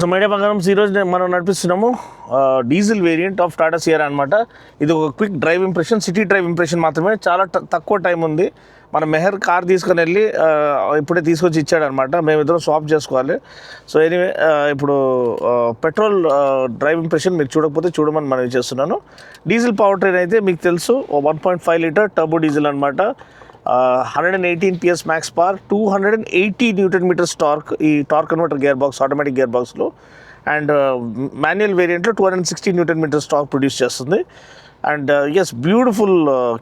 So May Day బంగారం ఈరోజు మనం నడిపిస్తున్నాము diesel variant of Tata Sierra అనమాట. ఇది ఒక quick drive impression, city drive impression మాత్రమే. చాలా తక్కువ టైం ఉంది. మన మెహర్ కార్ తీసుకొని వెళ్ళి ఇప్పుడే తీసుకొచ్చి ఇచ్చాడనమాట. మేమిద్దరం స్వాప్ చేసుకోవాలి. సో ఎనీవే ఇప్పుడు పెట్రోల్ డ్రైవ్ ఇంప్రెషన్ మీరు చూడకపోతే చూడమని మనం చేస్తున్నాను. డీజిల్ పవర్ ట్రైన్ అయితే మీకు తెలుసు 1.5 లీటర్ టర్బో డీజిల్ అనమాట. 118 PS max power, 280 newton meters torque. ఈ torque converter gear box, automatic gear బాక్స్లో. అండ్ మాన్యువల్ వేరియంట్లో 260 న్యూటన్ మీటర్స్ టార్క్ ప్రొడ్యూస్ చేస్తుంది. అండ్ ఎస్, బ్యూటిఫుల్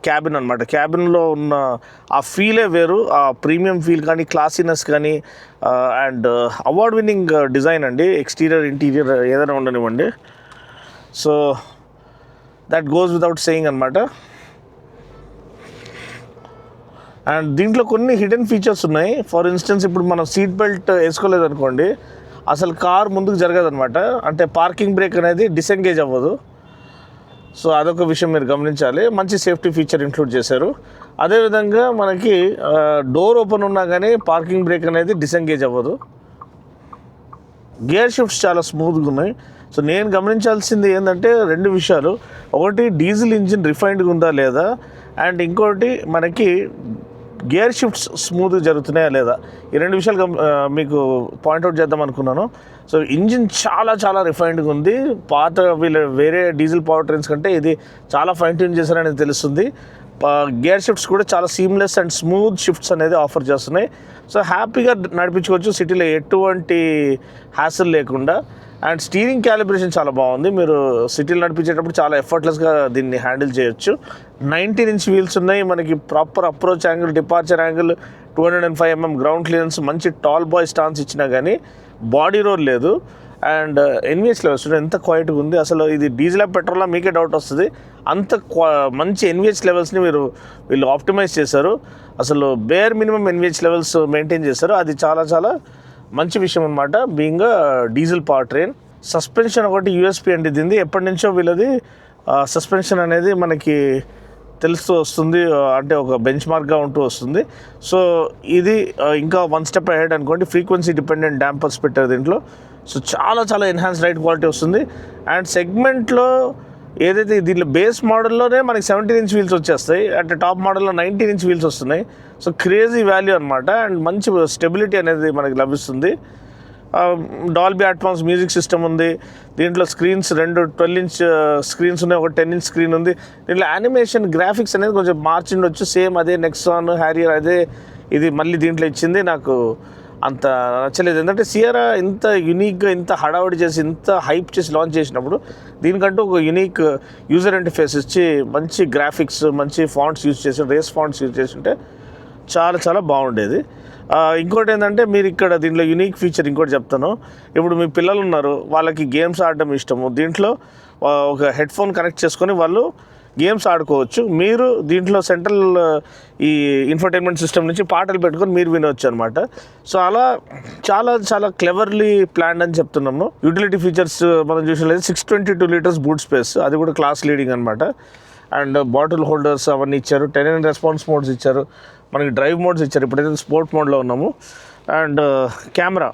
క్యాబిన్ అనమాట. క్యాబిన్లో ఉన్న ఆ ఫీలే వేరు. ఆ ప్రీమియం ఫీల్ కానీ, క్లాసీనెస్ కానీ, అండ్ అవార్డ్ విన్నింగ్ డిజైన్ అండి. ఎక్స్టీరియర్, ఇంటీరియర్ ఏదైనా ఉండనివ్వండి. So that goes without saying అనమాట. అండ్ దీంట్లో కొన్ని హిడెన్ ఫీచర్స్ ఉన్నాయి. ఫర్ ఇన్స్టెన్స్, ఇప్పుడు మనం సీట్ బెల్ట్ వేసుకోలేదు అనుకోండి, అసలు కార్ ముందుకు జరగదనమాట. అంటే పార్కింగ్ బ్రేక్ అనేది డిసెంగేజ్ అవ్వదు. సో అదొక విషయం మీరు గమనించాలి. మంచి సేఫ్టీ ఫీచర్ ఇంక్లూడ్ చేశారు. అదేవిధంగా మనకి డోర్ ఓపెన్ ఉన్నా కానీ పార్కింగ్ బ్రేక్ అనేది డిసెంగేజ్ అవ్వదు. గేర్ షిఫ్ట్స్ చాలా స్మూత్గా ఉన్నాయి. సో నేను గమనించాల్సింది ఏంటంటే రెండు విషయాలు. ఒకటి, డీజిల్ ఇంజిన్ రిఫైన్డ్గా ఉందా లేదా, అండ్ ఇంకోటి మనకి గేర్ షిఫ్ట్స్ స్మూత్గా జరుగుతున్నాయా లేదా. ఈ రెండు విషయాలు మీకు పాయింట్అవుట్ చేద్దాం అనుకున్నాను. సో ఇంజిన్ చాలా చాలా రిఫైన్డ్గా ఉంది. పాత వేరే డీజిల్ పవర్ ట్రైన్స్ కంటే ఇది చాలా ఫైన్ ట్యూన్ చేశారనేది తెలుస్తుంది. గేర్ షిఫ్ట్స్ కూడా చాలా సీమ్లెస్ అండ్ స్మూత్ షిఫ్ట్స్ అనేది ఆఫర్ చేస్తున్నాయి. సో హ్యాపీగా నడిపించుకోవచ్చు సిటీలో, ఎటువంటి హ్యాసిల్ లేకుండా. అండ్ స్టీరింగ్ క్యాలిబ్రేషన్ చాలా బాగుంది. మీరు సిటీలో నడిపించేటప్పుడు చాలా ఎఫర్ట్లెస్గా దీన్ని హ్యాండిల్ చేయొచ్చు. 19 ఇంచ్ వీల్స్ ఉన్నాయి. మనకి proper approach angle, departure angle, 205 mm ground clearance, మంచి టాల్ బాయ్ స్టాన్స్ ఇచ్చినా కానీ బాడీ రోల్ లేదు. అండ్ ఎన్విహెచ్ లెవెల్స్ ఎంత క్వైట్గా ఉంది. అసలు ఇది డీజిల్ పెట్రోలా మీకే డౌట్ వస్తుంది. అంత మంచి ఎన్విహెచ్ లెవెల్స్ని వీళ్ళు ఆప్టిమైజ్ చేశారు. అసలు bear minimum NVH levels maintain చేశారు. అది చాలా చాలా మంచి విషయం అనమాట, being diesel power train. Suspension ఒకటి యూఎస్పీ అండి దీనిది. ఎప్పటి నుంచో వీళ్ళది సస్పెన్షన్ అనేది మనకి తెలుస్తూ వస్తుంది, అంటే ఒక బెంచ్ మార్క్గా ఉంటూ వస్తుంది. సో ఇది ఇంకా వన్ స్టెప్ అహెడ్ అనుకోండి. ఫ్రీక్వెన్సీ డిపెండెంట్ డాంపర్స్ పెట్టారు దీంట్లో. సో చాలా చాలా ఎన్హాన్స్ రైడ్ క్వాలిటీ వస్తుంది. అండ్ సెగ్మెంట్లో ఏదైతే దీంట్లో బేస్ మోడల్లోనే మనకి 17 ఇంచ్ వీల్స్ వచ్చేస్తాయి. అంటే టాప్ మోడల్లో 19 ఇంచ్ వీల్స్ వస్తున్నాయి. సో క్రేజీ వాల్యూ అనమాట. అండ్ మంచి స్టెబిలిటీ అనేది మనకి లభిస్తుంది. డాల్బీ అట్మాస్ మ్యూజిక్ సిస్టమ్ ఉంది దీంట్లో. స్క్రీన్స్ 2 12 ఇంచ్ స్క్రీన్స్ ఉన్నాయి, ఒక 10 ఇంచ్ స్క్రీన్ ఉంది. దీంట్లో యానిమేషన్ గ్రాఫిక్స్ అనేది కొంచెం మార్చిండొచ్చు. సేమ్ అదే నెక్సాన్, హ్యారియర్ అదే ఇది మళ్ళీ దీంట్లో ఇచ్చింది. నాకు అంత నచ్చలేదు. ఎందుకంటే సియరా ఇంత యూనిక్గా, ఇంత హడావుడి చేసి, ఇంత హైప్ చేసి లాంచ్ చేసినప్పుడు దీనికంటూ ఒక యూనిక్ యూజర్ ఇంటర్ఫేస్ ఇచ్చి, మంచి గ్రాఫిక్స్, మంచి ఫాంట్స్ యూజ్ చేసి, రేస్ ఫాంట్స్ యూజ్ చేసి ఉంటే చాలా చాలా బాగుండేది. ఇంకోటి ఏంటంటే, మీరు ఇక్కడ దీంట్లో యూనిక్ ఫీచర్ ఇంకోటి చెప్తాను. ఇప్పుడు మీ పిల్లలు ఉన్నారు, వాళ్ళకి గేమ్స్ ఆడడం ఇష్టము. దీంట్లో ఒక హెడ్ ఫోన్ కనెక్ట్ చేసుకొని వాళ్ళు గేమ్స్ ఆడుకోవచ్చు. మీరు దీంట్లో సెంట్రల్ ఈ ఇన్ఫర్టైన్మెంట్ సిస్టమ్ నుంచి పాటలు పెట్టుకొని మీరు వినవచ్చు అనమాట. సో అలా చాలా చాలా క్లెవర్లీ ప్లాన్ అని చెప్తున్నాము. యూటిలిటీ ఫీచర్స్ మనం చూసినట్లయితే 622 లీటర్స్ బూట్ స్పేస్, అది కూడా క్లాస్ లీడింగ్ అనమాట. అండ్ బాటిల్ హోల్డర్స్ అవన్నీ ఇచ్చారు. 10 రెస్పాన్స్ మోడ్స్ ఇచ్చారు. మనకి డ్రైవ్ మోడ్స్ ఇచ్చారు. ఇప్పుడైతే స్పోర్ట్ మోడ్లో ఉన్నాము. అండ్ కెమెరా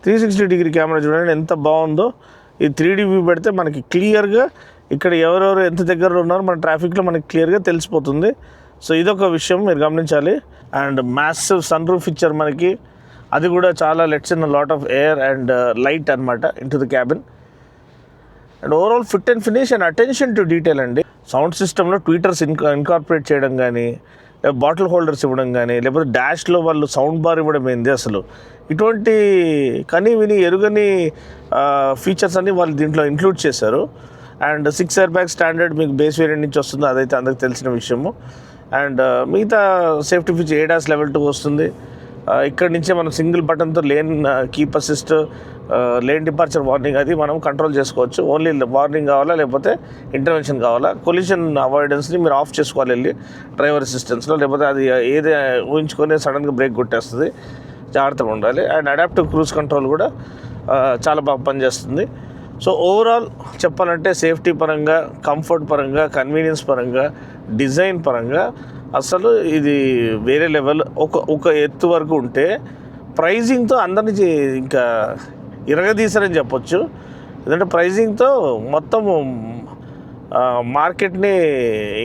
360 డిగ్రీ కెమెరా చూడండి ఎంత బాగుందో. ఈ 3D వ్యూ పెడితే మనకి క్లియర్గా ఇక్కడ ఎవరెవరు ఎంత దగ్గర ఉన్నారో మన ట్రాఫిక్లో మనకి క్లియర్గా తెలిసిపోతుంది. సో ఇదొక విషయం మీరు గమనించాలి. అండ్ మ్యాసివ్ సన్ రూఫ్ ఇచ్చారు మనకి. అది కూడా చాలా lets in lot of air and light అనమాట into the cabin. And overall fit and finish and attention to detail అండి. సౌండ్ సిస్టంలో ట్వీటర్స్ ఇన్కార్పొరేట్ చేయడం కానీ, బాటిల్ హోల్డర్స్ ఇవ్వడం కానీ, లేకపోతే డాష్లో వాళ్ళు సౌండ్ బార్ ఇవ్వడం ఏంది, అసలు ఇటువంటి కని విని ఎరుగని ఫీచర్స్ అన్ని వాళ్ళు దీంట్లో ఇంక్లూడ్ చేశారు. అండ్ 6 ఎయిర్ బ్యాగ్ స్టాండర్డ్ మీకు బేస్ వేరియంట్ నుంచి వస్తుంది, అదైతే అందరికి తెలిసిన విషయము. అండ్ మిగతా సేఫ్టీ ఫీచర్ ADAS Level 2 వస్తుంది. ఇక్కడ నుంచే మనం సింగిల్ బటన్తో lane keep assist, lane departure warning అది మనం కంట్రోల్ చేసుకోవచ్చు. ఓన్లీ వార్నింగ్ కావాలా లేకపోతే ఇంటర్వెన్షన్ కావాలా. కొలిషన్ అవాయిడెన్స్ని మీరు ఆఫ్ చేసుకోవాలి వెళ్ళి డ్రైవర్ అసిస్టెన్స్లో, లేకపోతే అది ఏది ఊహించుకొని సడన్గా బ్రేక్ కొట్టేస్తుంది. జాగ్రత్తగా ఉండాలి. అండ్ అడాప్టివ్ క్రూజ్ కంట్రోల్ కూడా చాలా బాగా పనిచేస్తుంది. సో ఓవరాల్ చెప్పాలంటే సేఫ్టీ పరంగా, కంఫర్ట్ పరంగా, కన్వీనియన్స్ పరంగా, డిజైన్ పరంగా అసలు ఇది వేరే లెవెల్. ఒక ఎత్తు వరకు ఉంటే ప్రైజింగ్తో అందరినీ ఇంకా ఇరగదీశారని చెప్పొచ్చు. ఎందుకంటే ప్రైజింగ్తో మొత్తము మార్కెట్ని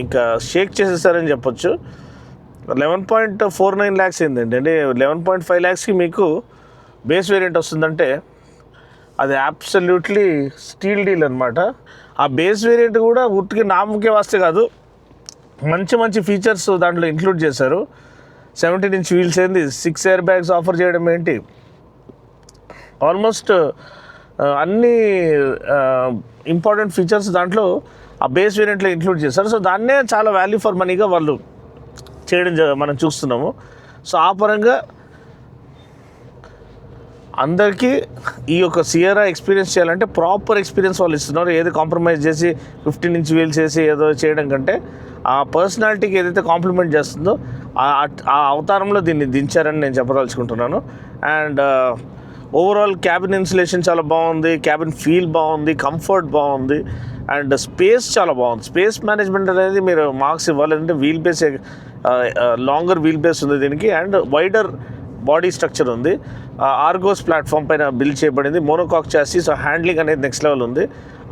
ఇంకా షేక్ చేసేసారని చెప్పొచ్చు. 11.49 lakhs ఏంటంటే 11.5 lakhsకి మీకు బేస్ వేరియంట్ వస్తుందంటే అది అబ్సల్యూట్లీ స్టీల్ డీల్ అనమాట. ఆ బేస్ వేరియంట్ కూడా ఉట్టికి నామకే వస్తే కాదు, మంచి మంచి ఫీచర్స్ దాంట్లో ఇంక్లూడ్ చేశారు. 17-inch వీల్స్ ఏంది, 6 air bags ఆఫర్ చేయడం ఏంటి, ఆల్మోస్ట్ అన్ని ఇంపార్టెంట్ ఫీచర్స్ దాంట్లో ఆ బేస్ వేరియంట్లో ఇంక్లూడ్ చేశారు. సో దాన్నే చాలా వాల్యూ ఫర్ మనీగా వాళ్ళు చేయడం మనం చూస్తున్నాము. సో ఆ పరంగా అందరికీ ఈ యొక్క సియరా ఎక్స్పీరియన్స్ చేయాలంటే ప్రాపర్ ఎక్స్పీరియన్స్ వాళ్ళు ఇస్తున్నారు. ఏది కాంప్రమైజ్ చేసి 15-inch వీల్స్ చేసి ఏదో చేయడం కంటే ఆ పర్సనాలిటీకి ఏదైతే కాంప్లిమెంట్ చేస్తుందో ఆ అవతారంలో దీన్ని దించారని నేను చెప్పదలుచుకుంటున్నాను. అండ్ ఓవరాల్ క్యాబిన్ ఇన్సులేషన్ చాలా బాగుంది, క్యాబిన్ ఫీల్ బాగుంది, కంఫర్ట్ బాగుంది, అండ్ స్పేస్ చాలా బాగుంది. స్పేస్ మేనేజ్మెంట్ అనేది మీరు మార్క్స్ ఇవ్వాలి. అంటే wheel base longer wheel base ఉంది దీనికి, అండ్ వైడర్ బాడీ స్ట్రక్చర్ ఉంది. ఆర్గోస్ ప్లాట్ఫామ్ పైన బిల్డ్ చేయబడింది. Monocoque chassis. సో హ్యాండ్లింగ్ అనేది నెక్స్ట్ లెవెల్ ఉంది.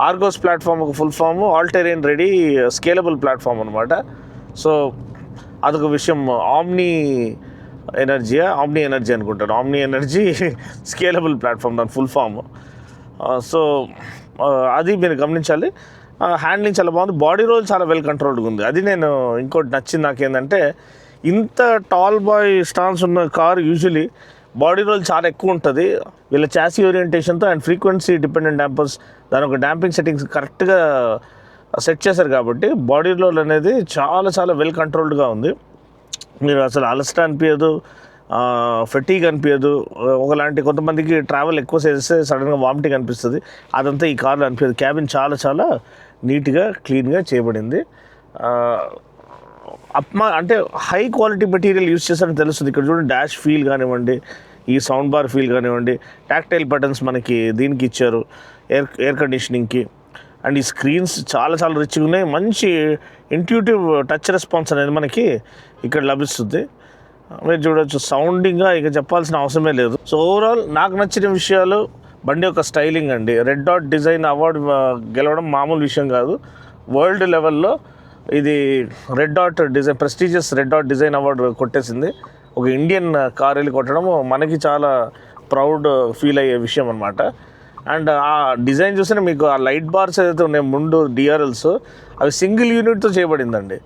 ఆర్గోస్ ప్లాట్ఫామ్ ఒక full form all terrain ready scalable platform అనమాట. సో అదొక విషయం. ఆమ్ని ఎనర్జీ అనుకుంటాను. ఆమ్ని ఎనర్జీ స్కేలబుల్ ప్లాట్ఫామ్ దాని ఫుల్ ఫామ్. సో అది మీరు గమనించాలి. హ్యాండ్లింగ్ చాలా బాగుంది. బాడీ రోల్ చాలా వెల్ కంట్రోల్డ్గా ఉంది. అది నేను ఇంకోటి నచ్చింది నాకేంటంటే, ఇంత టాల్ బాయ్ స్టాన్స్ ఉన్న కార్ యూజువలీ బాడీ రోల్ చాలా ఎక్కువ ఉంటుంది. వీళ్ళ chassis ఓరియంటేషన్తో and frequency dependent dampers, దాని ఒక డాంపింగ్ సెట్టింగ్స్ కరెక్ట్గా సెట్ చేశారు కాబట్టి బాడీ రోల్ అనేది చాలా చాలా వెల్ కంట్రోల్డ్గా ఉంది. మీరు అసలు అలసట అనిపించదు, ఫెటీగ్ అనిపించదు. ఒకలాంటి కొంతమందికి ట్రావెల్ ఎక్కువ చేస్తే సడన్గా వామిటింగ్ అనిపిస్తుంది, అదంతా ఈ కార్లో అనిపించదు. క్యాబిన్ చాలా చాలా నీట్గా క్లీన్గా చేయబడింది. అంటే హై క్వాలిటీ మెటీరియల్ యూస్ చేస్తారని తెలుస్తుంది. ఇక్కడ చూడండి, డాష్ ఫీల్ కానివ్వండి, ఈ సౌండ్ బార్ ఫీల్ కానివ్వండి, టాక్టైల్ బటన్స్ మనకి దీనికి ఇచ్చారు ఎయిర్ కండిషనింగ్కి. అండ్ ఈ స్క్రీన్స్ చాలా చాలా రిచ్గా ఉన్నాయి. మంచి ఇంట్యూటివ్ టచ్ రెస్పాన్స్ అనేది మనకి ఇక్కడ లభిస్తుంది. మీరు చూడవచ్చు, సౌండింగ్గా ఇక చెప్పాల్సిన అవసరమే లేదు. సో ఓవరాల్ నాకు నచ్చిన విషయాలు, బండి యొక్క స్టైలింగ్ అండి. రెడ్ డాట్ డిజైన్ అవార్డు గెలవడం మామూలు విషయం కాదు. వరల్డ్ లెవెల్లో ఇది red dot design, prestigious red dot design award కొట్టేసింది. ఒక ఇండియన్ కార్ వెళ్ళి కొట్టడం మనకి చాలా ప్రౌడ్ ఫీల్ అయ్యే విషయం అనమాట. అండ్ ఆ డిజైన్ చూస్తేనే మీకు ఆ లైట్ బార్స్ ఏదైతే ఉన్నాయి ముందు డిఆర్ఎల్స్, అవి సింగిల్ యూనిట్తో చేయబడిందండి.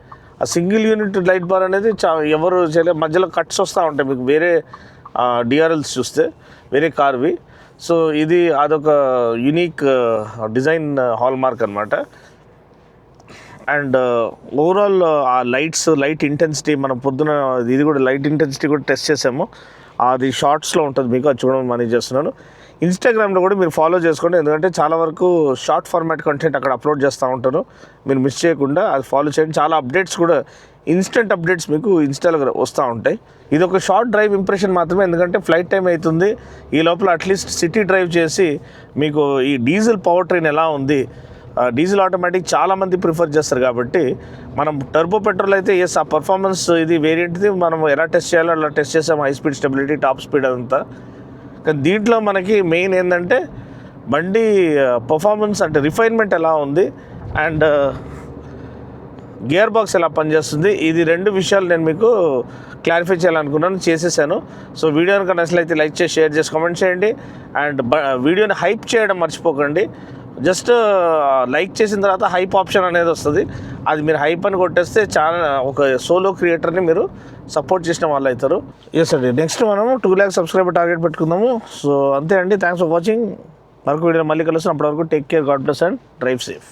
ఆ సింగిల్ యూనిట్ లైట్ బార్ అనేది ఎవరు చేయలేదు. మధ్యలో కట్స్ వస్తూ ఉంటాయి మీకు వేరే డిఆర్ఎల్స్ చూస్తే, వేరే కార్వి. సో ఇది అదొక యూనిక్ డిజైన్ హాల్ మార్క్ అనమాట. అండ్ ఓవరాల్ ఆ లైట్ ఇంటెన్సిటీ, మనం పొద్దున ఇది కూడా లైట్ ఇంటెన్సిటీ కూడా టెస్ట్ చేసాము. అది షార్ట్స్లో ఉంటుంది మీకు, అది చూడడం మనీ చేస్తున్నాను. ఇన్స్టాగ్రామ్లో కూడా మీరు ఫాలో చేసుకోండి, ఎందుకంటే చాలా వరకు షార్ట్ ఫార్మాట్ కంటెంట్ అక్కడ అప్లోడ్ చేస్తూ ఉంటాను. మీరు మిస్ చేయకుండా అది ఫాలో చేయండి. చాలా అప్డేట్స్ కూడా, ఇన్స్టెంట్ అప్డేట్స్ మీకు ఇన్స్టాలో వస్తూ ఉంటాయి. ఇది ఒక షార్ట్ డ్రైవ్ ఇంప్రెషన్ మాత్రమే, ఎందుకంటే ఫ్లైట్ టైం అవుతుంది. ఈ లోపల అట్లీస్ట్ సిటీ డ్రైవ్ చేసి మీకు ఈ డీజిల్ పవర్ ట్రైన్ ఎలా ఉంది, డీజిల్ ఆటోమేటిక్ చాలామంది ప్రిఫర్ చేస్తారు కాబట్టి, మనం టర్బో పెట్రోల్ అయితే ఆ పర్ఫార్మెన్స్ ఇది వేరియంట్ది మనం ఎలా టెస్ట్ చేయాలో అలా టెస్ట్ చేసాం. High speed stability, top speed అదంతా. కానీ దీంట్లో మనకి మెయిన్ ఏంటంటే బండి పర్ఫార్మెన్స్, అంటే రిఫైన్మెంట్ ఎలా ఉంది అండ్ గేర్ బాక్స్ ఎలా పనిచేస్తుంది. ఇది రెండు విషయాలు నేను మీకు క్లారిఫై చేయాలనుకున్నాను, చేసేసాను. సో వీడియో కనుక నచ్చినట్లయితే లైక్ చేసి, షేర్ చేసి, కామెంట్ చేయండి. అండ్ వీడియోని హైప్ చేయడం మర్చిపోకండి. జస్ట్ లైక్ చేసిన తర్వాత హైప్ ఆప్షన్ అనేది వస్తుంది, అది మీరు హైప్ అని కొట్టేస్తే చాలా ఒక సోలో క్రియేటర్ని మీరు సపోర్ట్ చేసిన వాళ్ళు అవుతారు. ఎస్ అండి, నెక్స్ట్ మనము 2 lakh సబ్స్క్రైబర్ టార్గెట్ పెట్టుకుందాము. సో అంతే అండి, థ్యాంక్స్ ఫర్ వాచింగ్. మరొక వీడియో మళ్ళీ కలుస్తాం. అప్పటివరకు take care, God bless and drive safe.